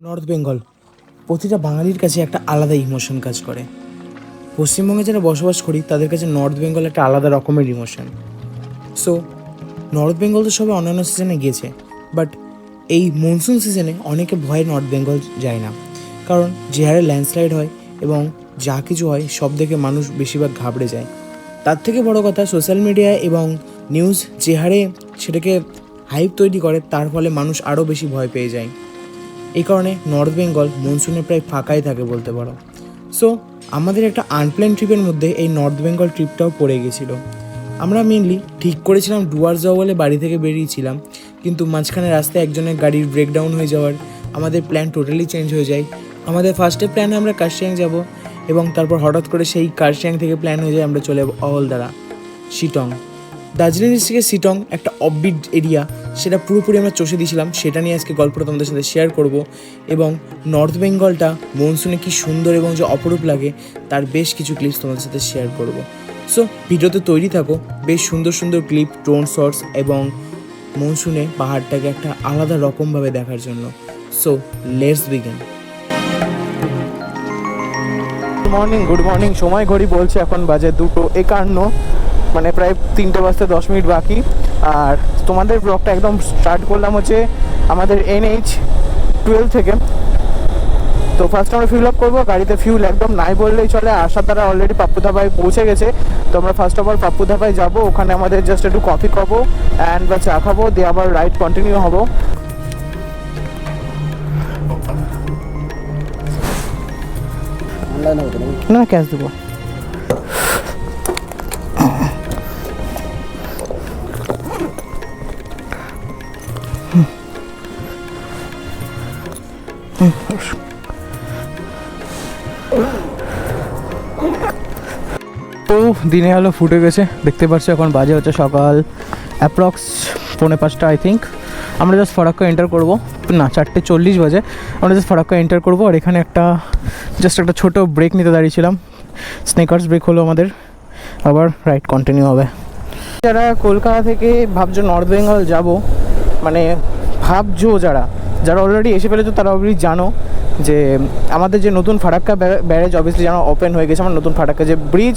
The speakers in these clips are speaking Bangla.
নর্থ বেঙ্গল প্রতিটা বাঙালির কাছে একটা আলাদা ইমোশন কাজ করে। পশ্চিমবঙ্গে যারা বসবাস করি তাদের কাছে নর্থ বেঙ্গল একটা আলাদা রকমের ইমোশন। সো নর্থ বেঙ্গল তো সবাই অন্যান্য সিজনে গিয়েছে, বাট এই মনসুন সিজনে অনেকে ভয়ে নর্থ বেঙ্গল যায় না, কারণ যে হারে ল্যান্ডস্লাইড হয় এবং যা কিছু হয় সব দেখে মানুষ বেশিরভাগ ঘাবড়ে যায়। তার থেকে বড় কথা, সোশ্যাল মিডিয়া এবং নিউজ যে হারে সেটাকে হাইপ তৈরি করে, তার ফলে মানুষ আরও বেশি ভয় পেয়ে যায়। এই কারণে নর্থ বেঙ্গল মনসুনে প্রায় ফাঁকাই থাকে বলতে পারো। সো আমাদের একটা আনপ্ল্যান ট্রিপের মধ্যে এই নর্থ বেঙ্গল ট্রিপটাও পড়ে গেছিলো। আমরা মেনলি ঠিক করেছিলাম ডুয়ার্স যাবো বলে বাড়ি থেকে বেরিয়েছিলাম, কিন্তু মাঝখানে রাস্তায় একজনের গাড়ির ব্রেকডাউন হয়ে যাওয়ার আমাদের প্ল্যান টোটালি চেঞ্জ হয়ে যায়। আমাদের ফার্স্টে প্ল্যান আমরা কার্শিয়াং যাব, এবং তারপর হঠাৎ করে সেই কার্শিয়াং থেকে প্ল্যান হয়ে যায় আমরা চলে যাবো অহলদারা, শিটং। দার্জিলিং ডিস্ট্রিক্টের শিটং একটা অফবিট এরিয়া, সেটা পুরোপুরি আমরা চষে দিয়েছিলাম। সেটা নিয়ে আজকে গল্পটা তোমাদের সাথে শেয়ার করব, এবং নর্থ বেঙ্গলটা মনসুনে কী সুন্দর এবং যে অপরূপ লাগে তার বেশ কিছু ক্লিপস তোমাদের সাথে শেয়ার করব। সো ভিডিওতে তৈরি থাকো, বেশ সুন্দর সুন্দর ক্লিপ, ড্রোন শটস এবং মনসুনে পাহাড়টাকে একটা আলাদা রকমভাবে দেখার জন্য। So let's begin. Good morning. সময় ঘড়ি বলছে এখন বাজে 2:51, মানে প্রায় 3টে বাজতে 10 মিনিট বাকি। আর তোমাদের ব্লগটা একদম স্টার্ট করলাম হচ্ছে আমাদের NH12 থেকে। তো ফার্স্ট আমরা ফিউল আপ করবো। গাড়িতে ফিউল একদম নাই বললেই চলে। আসার দ্বারা অলরেডি পাপ্পু ধাবায় পৌঁছে গেছে। তো আমরা ফার্স্ট অফ অল পাপ্পু ধাবায় যাবো, ওখানে আমাদের জাস্ট একটু কফি খাবো অ্যান্ড বা চা খাবো, দিয়ে আবার রাইড কন্টিনিউ হবো। না, ক্যাশ দেবো। তো দিনে আলো ফুটে গেছে, দেখতে পাচ্ছ। এখন বাজে হচ্ছে সকাল অ্যাপ্রক্স 4:45 আই থিঙ্ক। আমরা জাস্ট ফরাক্কা এন্টার করবো, না 4:40 বাজে। আমরা জাস্ট ফরাক্কা এন্টার করবো, আর এখানে একটা ছোটো ব্রেক নিতে দাঁড়িয়েছিলাম। স্নেকার্স ব্রেক হলো আমাদের, আবার রাইড কন্টিনিউ হবে। যারা কলকাতা থেকে ভাবছো নর্থ বেঙ্গল যাবো, মানে ভাবছো যারা অলরেডি এসে ফেলেছো, তারা অলরেডি জানো যে আমাদের যে নতুন ফারাক্কা ব্যারেজ অবভিয়াসলি যেন ওপেন হয়ে গেছে। আমার নতুন ফারাক্কা যে ব্রিজ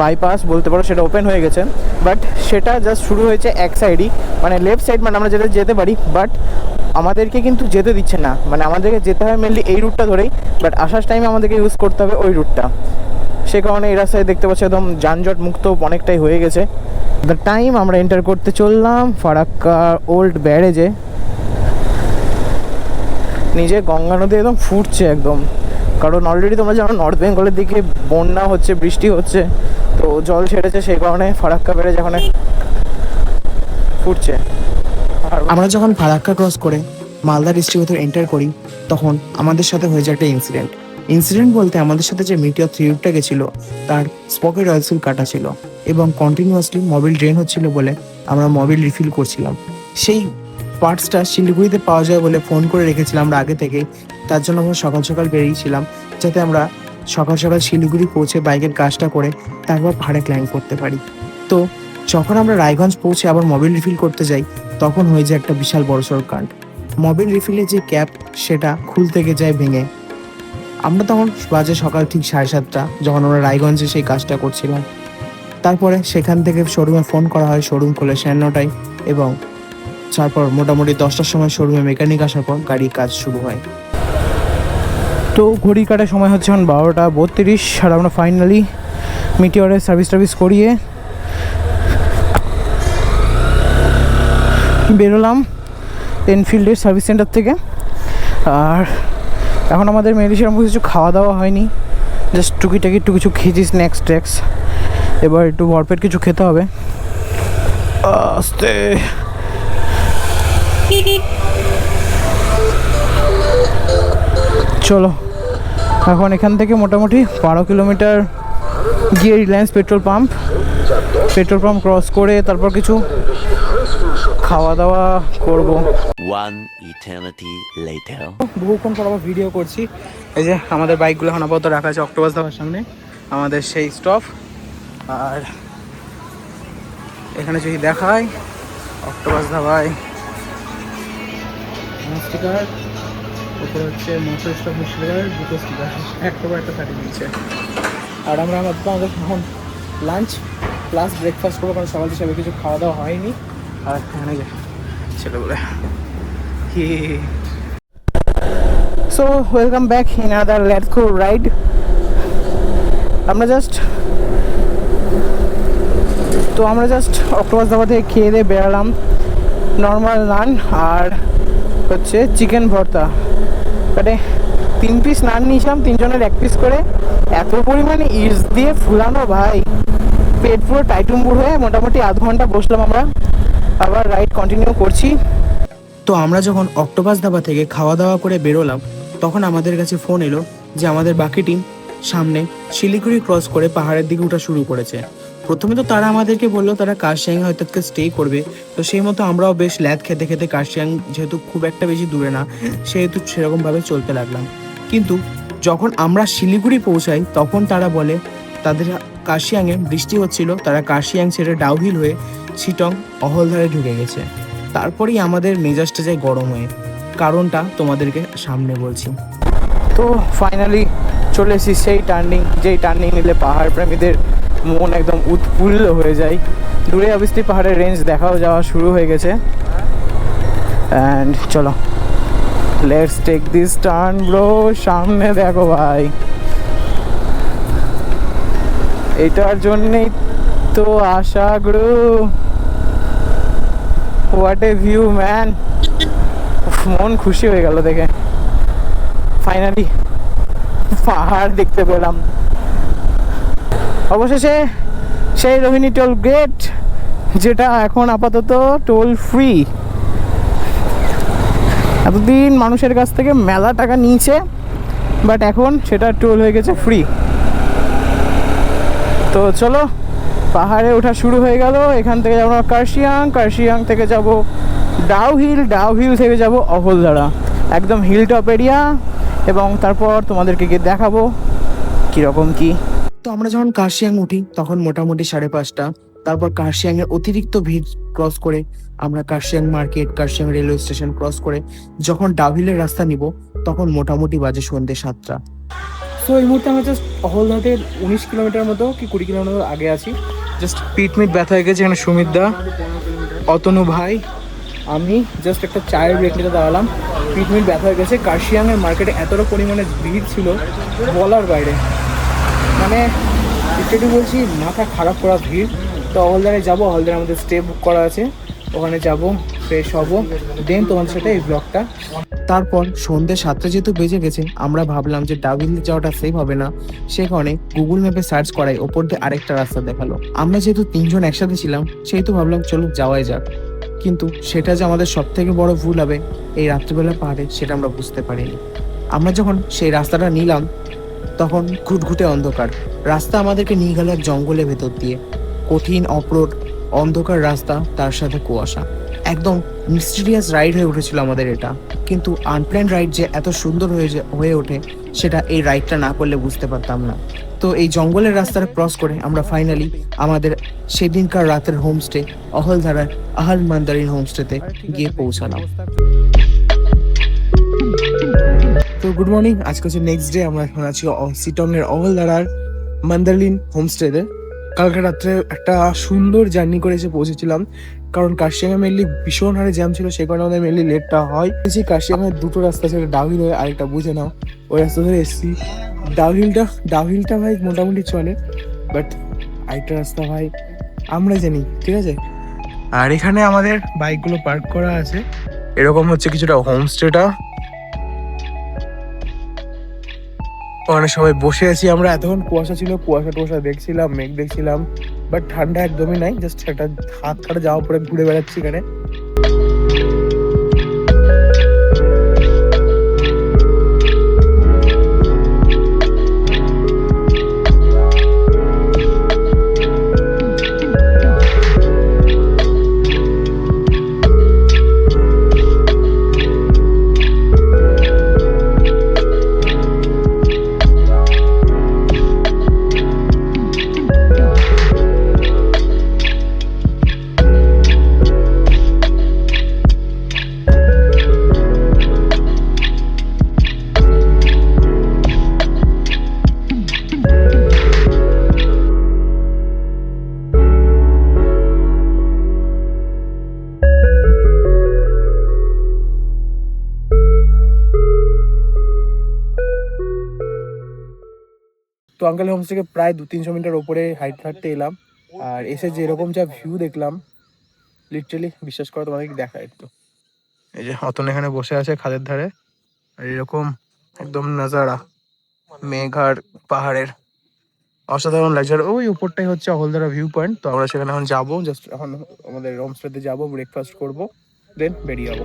বাইপাস বলতে পারো, সেটা ওপেন হয়ে গেছে। বাট সেটা জাস্ট শুরু হয়েছে এক সাইডই, মানে লেফট সাইড, মানে আমরা যেতে পারি, বাট আমাদেরকে কিন্তু যেতে দিচ্ছে না। মানে আমাদেরকে যেতে হয় মেনলি এই রুটটা ধরেই, বাট আসার টাইমে আমাদেরকে ইউজ করতে হবে ওই রুটটা। সে কারণে এই রাস্তায় দেখতে পাচ্ছি একদম যানজট মুক্ত অনেকটাই হয়ে গেছে। দ্য টাইম আমরা এন্টার করতে চললাম ফারাক্কা ওল্ড ব্যারেজে। নিজে গঙ্গা নদী একদম ফুটছে একদম, কারণ অলরেডি তোমরা জানো নর্থ বেঙ্গলের দিকে বন্যা হচ্ছে, বৃষ্টি হচ্ছে, তো জল ছেড়েছে, সেই কারণে ফারাক্কা ব্যারেজ এখানে ফুটছে। আর আমরা যখন ফারাক্কা ক্রস করে মালদা ডিস্ট্রিক্ট ভিতরে এন্টার করি, তখন আমাদের সাথে হয়ে যায় একটা ইনসিডেন্ট বলতে আমাদের সাথে যে মিটিওর 3 গেছিলো, তার স্পকেট অয়েল সিল কাটা ছিল এবং কন্টিনিউয়াসলি মোবিল ড্রেন হচ্ছিল বলে আমরা মোবিল রিফিল করছিলাম। সেই পার্টসটা শিলিগুড়িতে পাওয়া যায় বলে ফোন করে রেখেছিলাম আমরা আগে থেকেই। তার জন্য আমরা সকাল সকাল বেরিয়েছিলাম, যাতে আমরা সকাল সকাল শিলিগুড়ি পৌঁছে বাইকের কাজটা করে তারপর পাহাড়ে ক্লাইম্ব করতে পারি। তো যখন আমরা রায়গঞ্জ পৌঁছে আবার মোবিল রিফিল করতে যাই, তখন হয়ে যায় একটা বিশাল বড়সড় কাণ্ড। মোবিল রিফিলের যে ক্যাপ, সেটা খুলতে গিয়ে যায় ভেঙে। আমরা তখন বাজে সকাল ঠিক 7:30, যখন আমরা রায়গঞ্জে সেই কাজটা করছিলাম। তারপরে সেখান থেকে শোরুমে ফোন করা হয়, শোরুম খোলে 9:30, এবং তারপর মোটামুটি 10টার সময় শোরুমে মেকানিক আসার পর গাড়ির কাজ শুরু হয়। তো ঘড়ি কাটার সময় হচ্ছে এখন 12:32, আর আমরা ফাইনালি মিটিওরের সার্ভিস করিয়ে বেরোলাম এনফিল্ডের সার্ভিস সেন্টার থেকে। আর এখন আমাদের মেয়েদের সেরকম কিছু খাওয়া দাওয়া হয়নি, জাস্ট টুকিটাকি একটু কিছু খেয়েছি, স্ন্যাক্স ট্যাক্স। এবার একটু ভরপেট কিছু খেতে হবে। আস্তে চলো, এখন এখান থেকে মোটামুটি 12 কিলোমিটার গিয়ে রিলায়েন্স পেট্রোল পাম্প ক্রস করে তারপর কিছু খাওয়া দাওয়া করবো। বহুক্ষণ পর আবার ভিডিও করছি। এই যে আমাদের বাইকগুলো এখন আপাতত রাখা আছে অক্টোপাস ধাবার সামনে, আমাদের সেই স্টপ। আর এখানে যদি দেখায় অক্টোপাস ধাবায় স্টিকার ওপরে হচ্ছে মোটো স্টপ মুর্শিদাবাদের দুটো স্টিকার, একটা বা একটা 30 নিচে। আর আমরা আমাদের এখন লাঞ্চ প্লাস ব্রেকফাস্ট করবো, কারণ সকাল হিসাবে কিছু খাওয়া দাওয়া হয়নি। আর এখানে ছেলে বলে so welcome back in other let's go ride. আমরা জাস্ট অক্টোপাস ধাবা থেকে খেয়ে দিয়ে বেরালাম। নর্মাল নান আর হচ্ছে চিকেন ভর্তা, মানে 3 পিস নান নিয়েছিলাম, 3 জনের 1 পিস করে। এত পরিমাণে ইস দিয়ে ফুলানো ভাই, পেট পুরো টাইটুম্বুর হয়ে মোটামুটি আধ ঘন্টা বসলাম। আমরা আবার রাইড কন্টিনিউ করছি। তো আমরা যখন অক্টোপাস ধাবা থেকে খাওয়া দাওয়া করে বেরোলাম, তখন আমাদের কাছে ফোন এলো যে আমাদের বাকি টিম সামনে শিলিগুড়ি ক্রস করে পাহাড়ের দিকে ওঠা শুরু করেছে। প্রথমে তো তারা আমাদেরকে বললো তারা কার্শিয়াং হয়তো স্টে করবে, তো সেই মতো আমরাও বেশ ল্যাদ খেতে খেতে কার্শিয়াং, যেহেতু খুব একটা বেশি দূরে না সেহেতু সেরকমভাবে চলতে লাগলাম। কিন্তু যখন আমরা শিলিগুড়ি পৌঁছাই তখন তারা বলে তাদের কার্শিয়াংয়ে বৃষ্টি হচ্ছিল, তারা কার্শিয়াং ছেড়ে ডাউহিল হয়ে শিটং অহলধারে ঢুকে গেছে। তারপরেই আমাদের মেজাজটা যায় গরম হয়ে, কারণটা তোমাদেরকে সামনে বলছি। তো ফাইনালি চলে এসেছি সেই টার্নিং, যেই টার্নিং নিলে পাহাড় প্রেমীদের মন একদম উৎফুল্ল হয়ে যায়। দূরে অবশ্যই পাহাড়ের রেঞ্জ দেখাও যাওয়া শুরু হয়ে গেছে। অ্যান্ড চলো let's take this turn bro. সামনে দেখো ভাই, এটার জন্যেই তো আশা গুরু। হোয়াট এ ভিউ ম্যান, মন খুশি হয়ে গেল দেখে। ফাইনালি পাহাড় দেখতে পেলাম। অবশেষে সেই রোহিণী টোল গেট, যেটা এখন আপাতত টোল ফ্রি। এতদিন মানুষের কাছ থেকে মেলা টাকা নিয়েছে, বাট এখন সেটা টোল হয়ে গেছে ফ্রি। তো চলো পাহাড়ে ওঠা শুরু হয়ে গেল। এখান থেকে যাবো কার্শিয়াং, কার্শিয়াং থেকে যাব ডাউহিল, ডাউহিল থেকে যাব অহলধারা, একদম হিল টপ এরিয়া। এবং তারপর তোমাদেরকে গিয়ে দেখাবো কীরকম কি। তো আমরা যখন কার্শিয়াং উঠি তখন মোটামুটি 5:30। তারপর কার্শিয়াংয়ের অতিরিক্ত ভিড় ক্রস করে আমরা Kurseong market, Kurseong railway station cross করে যখন ডাউহিলের রাস্তা নিব তখন মোটামুটি বাজে সন্ধ্যে 7টা। সো এই মুহূর্তে আমরা জাস্ট অহলদাটের 19 কিলোমিটার মতো কি 20 কিলোমিটার আগে আছি। জাস্ট পিট ব্যথা হয়ে গেছে। এখানে সুমিত দা, অতনু ভাই, আমি জাস্ট একটা চায়ের ব্রেক নিতে দাঁড়ালাম। পিট ব্যথা হয়ে গেছে। কার্শিয়াংয়ের মার্কেটে এতটা পরিমাণে ভিড় ছিল বলার বাইরে, মানে একটু বলছি মাথা খারাপ করা ভিড়। তো অহলদারে যাবো, অহলদারে আমাদের স্টে বুক করা আছে, ওখানে যাব, ফ্রেশ হবো, দেন তোমাদের সাথে এই ব্লগটা। তারপর সন্ধ্যে 7টা যেহেতু বেজে গেছে, আমরা ভাবলাম যে ডাউহিল যাওয়াটা সেফ হবে না, সে কারণে গুগল ম্যাপে সার্চ করাই ওপর দিয়ে আরেকটা রাস্তা দেখালো। আমরা যেহেতু 3 জন একসাথে ছিলাম সেহেতু ভাবলাম চলো যাওয়াই যাক। কিন্তু সেটা যে আমাদের সব থেকে বড় ভুল হবে এই রাত্রিবেলা পাহাড়ে, সেটা আমরা বুঝতে পারিনি। আমরা যখন সেই রাস্তাটা নিলাম তখন ঘুটঘুটে অন্ধকার রাস্তা আমাদেরকে নিয়ে গেল এক জঙ্গলের ভেতর দিয়ে। কঠিন অপরোড, অন্ধকার রাস্তা, তার সাথে কুয়াশা, একদম মিস্টিরিয়াস রাইড হয়ে উঠেছিল আমাদের এটা। কিন্তু আনপ্ল্যান রাইড যে এত সুন্দর হয়ে ওঠে সেটা এই রাইডটা না করলে বুঝতে পারতাম না। তো এই জঙ্গলের রাস্তাটা ক্রস করে আমরা ফাইনালি আমাদের সেদিনকার রাতের হোমস্টে অহলধারার আহল মান্দারিন হোমস্টেতে গিয়ে পৌঁছালাম। তো গুড মর্নিং, আজকে হচ্ছে নেক্সট ডে। আমরা এখন আছি শিটংয়ের অহলধারার মান্দারিন হোমস্টেতে। কালকে রাত্রে একটা সুন্দর জার্নি করে এসে পৌঁছেছিলাম, কারণ কার্শিয়াংয়ে মেনলি ভীষণ হারে জ্যাম ছিল, সেই কারণে আমাদের মেনলি লেটটা হয়। কার্শিয়াংয়ের 2টো রাস্তা ছিল, ডাউহিল হয়ে আরেকটা বুঝে নাও, ওই রাস্তা ধরে এসেছি। ডাউহিলটা ভাই মোটামুটি চলে, বাট আরেকটা রাস্তা ভাই আমরা জানি, ঠিক আছে। আর এখানে আমাদের বাইকগুলো পার্ক করা আছে, এরকম হচ্ছে কিছুটা হোমস্টেটা। ওখানে সবাই বসে আছি আমরা। এতক্ষণ কুয়াশা ছিল, কুয়াশা দেখছিলাম, মেঘ দেখছিলাম, বাট ঠান্ডা একদমই নাই। জাস্ট একটা হাত কাটা যাওয়া পরে ঘুরে বেড়াচ্ছি এখানে। তো আঙ্কেল হোমস থেকে প্রায় 200-300 মিটার ওপরে হাঁটতে হাঁটতে এলাম, আর এসে যেরকম যা ভিউ দেখলাম লিটারালি বিশ্বাস করো তোমাদেরকে দেখা একটু। এই যে অতন এখানে বসে আছে খাদের ধারে, আর এরকম একদম নাজারা মেঘ আর পাহাড়ের, অসাধারণ লাগছে। আর ওই উপরটাই হচ্ছে অহলদারা ভিউ পয়েন্ট। তো আমরা সেখানে এখন যাবো, জাস্ট এখন আমাদের হোমস্টেতে যাবো, ব্রেকফাস্ট করবো, দেন বেরিয়ে যাবো।